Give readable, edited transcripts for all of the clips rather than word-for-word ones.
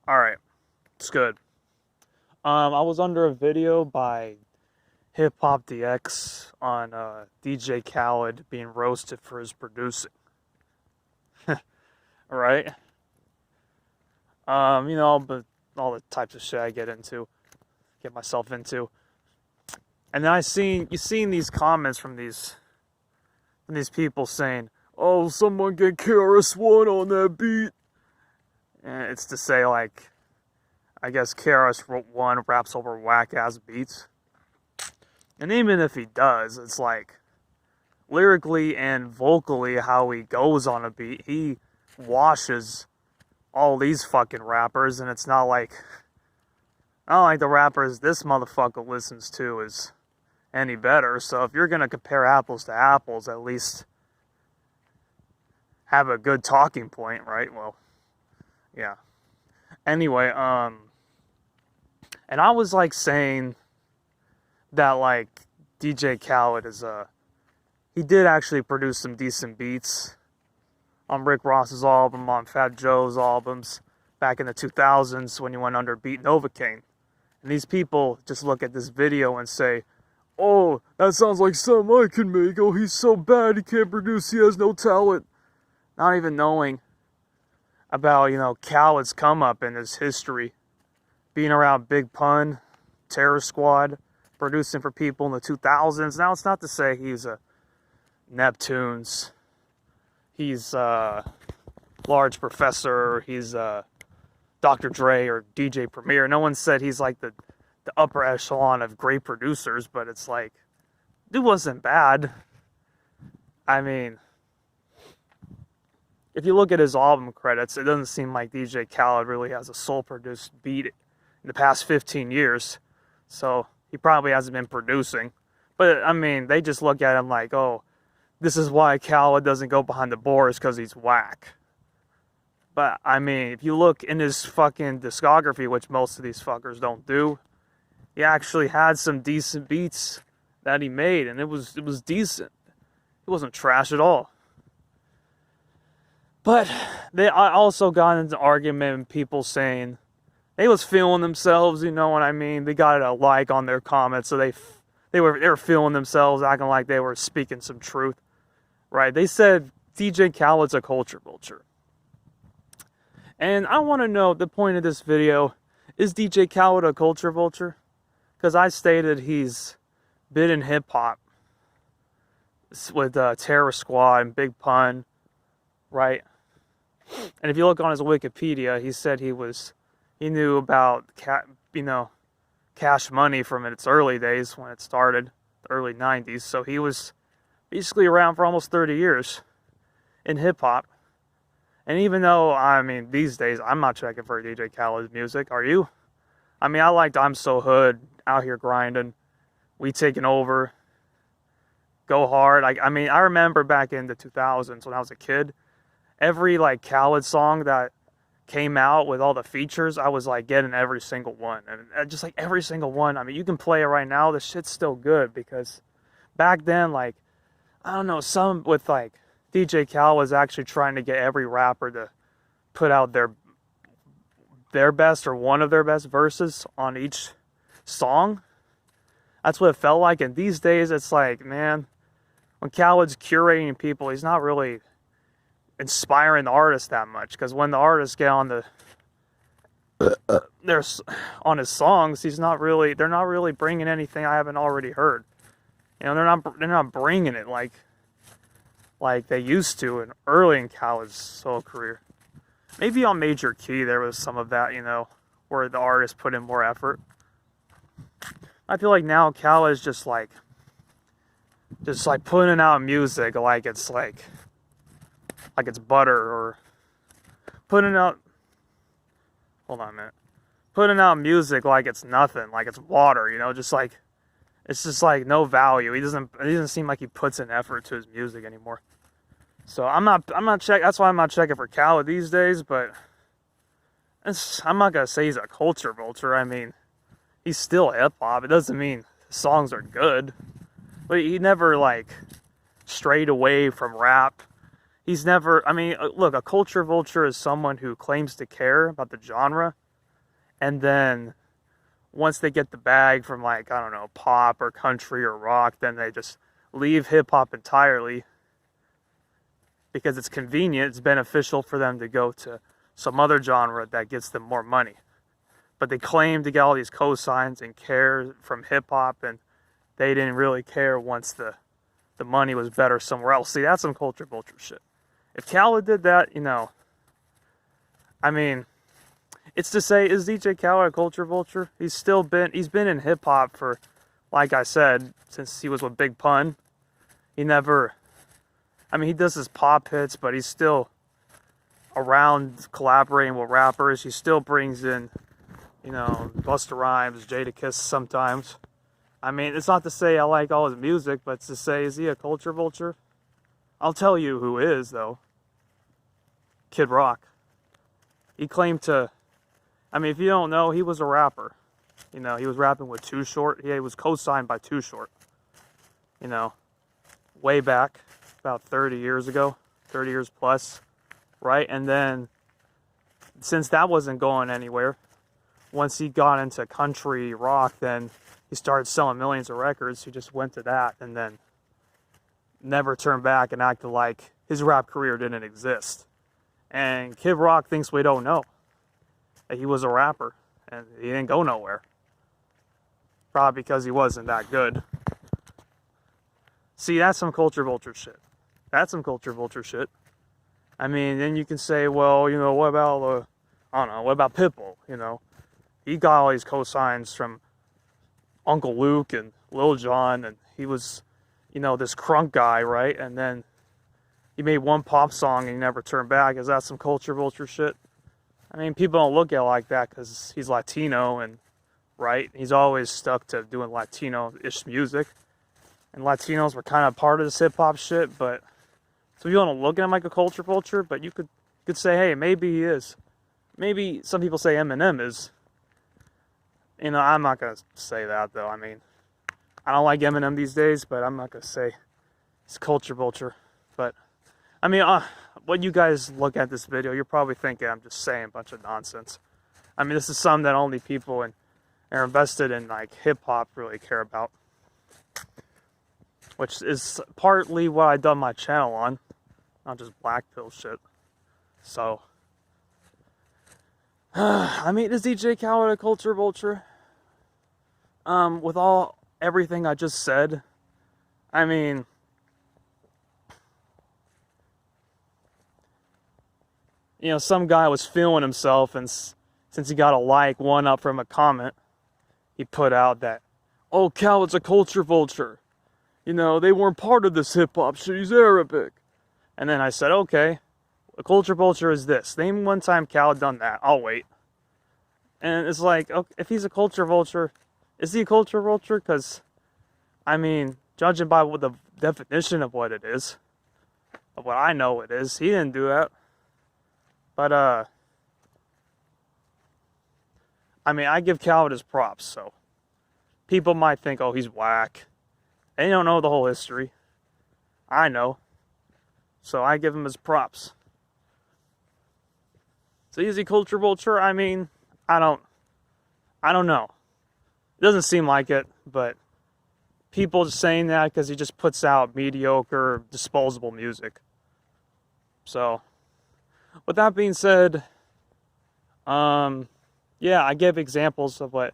Alright, it's good. I was under a video by Hip Hop DX on DJ Khaled being roasted for his producing. Right? But all the types of shit I get myself into. And then you seen these comments from these people saying, "Oh, someone get KRS-One on that beat." And it's to say, like, I guess KRS-One raps over whack-ass beats. And even if he does, it's like, lyrically and vocally how he goes on a beat, he washes all these fucking rappers, and it's not like the rappers this motherfucker listens to is any better. So if you're gonna compare apples to apples, at least have a good talking point, right? Well, yeah. Anyway, and I was like saying that like DJ Khaled he did actually produce some decent beats on Rick Ross's album, on Fat Joe's albums back in the 2000s when he went under Beat Novocaine. And these people just look at this video and say, "Oh, that sounds like something I can make. Oh, he's so bad, he can't produce, he has no talent." Not even knowing about, Khaled's come up in his history. Being around Big Pun, Terror Squad, producing for people in the 2000s. Now, it's not to say he's a Neptunes, he's Large Professor, he's Dr. Dre or DJ Premier. No one said he's like the upper echelon of great producers, but it's like, dude wasn't bad. I mean, if you look at his album credits, it doesn't seem like DJ Khaled really has a soul-produced beat in the past 15 years. So he probably hasn't been producing. But, I mean, they just look at him like, oh, this is why Khaled doesn't go behind the boards, because he's whack. But, I mean, if you look in his fucking discography, which most of these fuckers don't do, he actually had some decent beats that he made, and it was decent. It wasn't trash at all. But I also got into an argument with people saying they was feeling themselves, you know what I mean? They got a like on their comments, so they were feeling themselves, acting like they were speaking some truth, right? They said DJ Khaled's a culture vulture. And I want to know, the point of this video, is DJ Khaled a culture vulture? Because I stated he's been in hip-hop with Terror Squad and Big Pun, right? And if you look on his Wikipedia, he said he knew about Cash Money from its early days when it started, the early 90s. So he was basically around for almost 30 years in hip-hop. And even though, I mean, these days, I'm not checking for DJ Khaled's music. Are you? I mean, I liked I'm So Hood, Out Here Grinding, We Taking Over, Go Hard. I mean, I remember back in the 2000s when I was a kid, every like Khaled song that came out with all the features, I was like getting every single one. And just like every single one, I mean, you can play it right now, the shit's still good, because back then, like, I don't know, some with like DJ Khaled was actually trying to get every rapper to put out their best or one of their best verses on each song. That's what it felt like. And these days, it's like, man, when Khaled's curating people, he's not really inspiring the artist that much, because when the artists get on on his songs, they're not really bringing anything I haven't already heard. They're not bringing it like they used to early in Khaled's solo career. Maybe on Major Key there was some of that, where the artist put in more effort. I feel like now Khaled is just like putting out music like it's butter, or putting out music like it's nothing, like it's water, it's just like no value. It doesn't seem like he puts in effort to his music anymore. So I'm not checking. That's why I'm not checking for Khaled these days. But I'm not gonna say he's a culture vulture. I mean, he's still hip hop. It doesn't mean his songs are good, but he never like strayed away from rap. He's never, look, a culture vulture is someone who claims to care about the genre, And then once they get the bag from, like, I don't know, pop or country or rock, then they just leave hip-hop entirely because it's convenient, it's beneficial for them to go to some other genre that gets them more money. But they claim to get all these cosigns and care from hip-hop, and they didn't really care once the money was better somewhere else. See, that's some culture vulture shit. If Khaled did that, you know, I mean, it's to say, is DJ Khaled a culture vulture? He's been in hip-hop for, like I said, since he was with Big Pun. He never, I mean, he does his pop hits, but he's still around collaborating with rappers. He still brings in, you know, Busta Rhymes, Jadakiss sometimes. I mean, it's not to say I like all his music, but it's to say, is he a culture vulture? I'll tell you who is, though. Kid Rock. He claimed to, I mean, if you don't know, he was a rapper. You know, he was rapping with Too Short. He was co-signed by Too Short. You know, way back, about 30 years ago, 30 years plus, right? And then, since that wasn't going anywhere, once he got into country rock, then he started selling millions of records. He just went to that and then never turned back and acted like his rap career didn't exist. And Kid Rock thinks we don't know that he was a rapper and he didn't go nowhere. Probably because he wasn't that good. See, that's some culture vulture shit. That's some culture vulture shit. I mean, then you can say, well, you know, what about, I don't know, what about Pitbull, you know? He got all these cosigns from Uncle Luke and Lil Jon, and he was, you know, this crunk guy, right? And then he made one pop song and he never turned back. Is that some culture vulture shit? I mean, people don't look at it like that because he's Latino, and right? He's always stuck to doing Latino-ish music. And Latinos were kind of part of this hip-hop shit, but so you don't look at him like a culture vulture, but you could say, hey, maybe he is. Maybe some people say Eminem is. You know, I'm not going to say that, though. I mean, I don't like Eminem these days, but I'm not going to say it's culture vulture. But, I mean, when you guys look at this video, you're probably thinking I'm just saying a bunch of nonsense. I mean, this is something that only people are invested in, like, hip-hop really care about. Which is partly what I done my channel on. Not just black pill shit. So, I mean, is DJ Khaled a culture vulture? With everything I just said, I mean, you know, some guy was feeling himself, and since he got a like, one up from a comment, he put out that, oh, Khaled's a culture vulture. You know, they weren't part of this hip-hop shit, he's Arabic. And then I said, okay, a culture vulture is this. Name one time Khaled done that, I'll wait. And it's like, okay, if he's a culture vulture, is he a culture vulture? Because, I mean, judging by what the definition of what it is, of what I know it is, he didn't do that. But, I mean, I give Khaled his props, so people might think, oh, he's whack. They don't know the whole history. I know. So I give him his props. So is he culture vulture? I mean, I don't know. It doesn't seem like it, but people just saying that because he just puts out mediocre, disposable music. So, with that being said, yeah, I give examples of what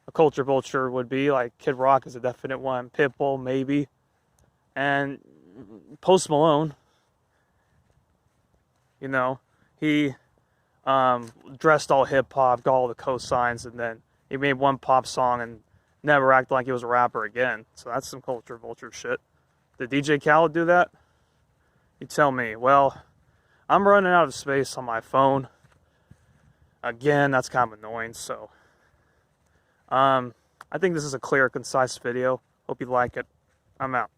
a culture vulture would be. Like Kid Rock is a definite one. Pitbull, maybe. And Post Malone, you know, he dressed all hip-hop, got all the cosigns, and then he made one pop song and never acted like he was a rapper again. So that's some culture vulture shit. Did DJ Khaled do that? You tell me. Well, I'm running out of space on my phone. Again, that's kind of annoying, so I think this is a clear, concise video. Hope you like it. I'm out.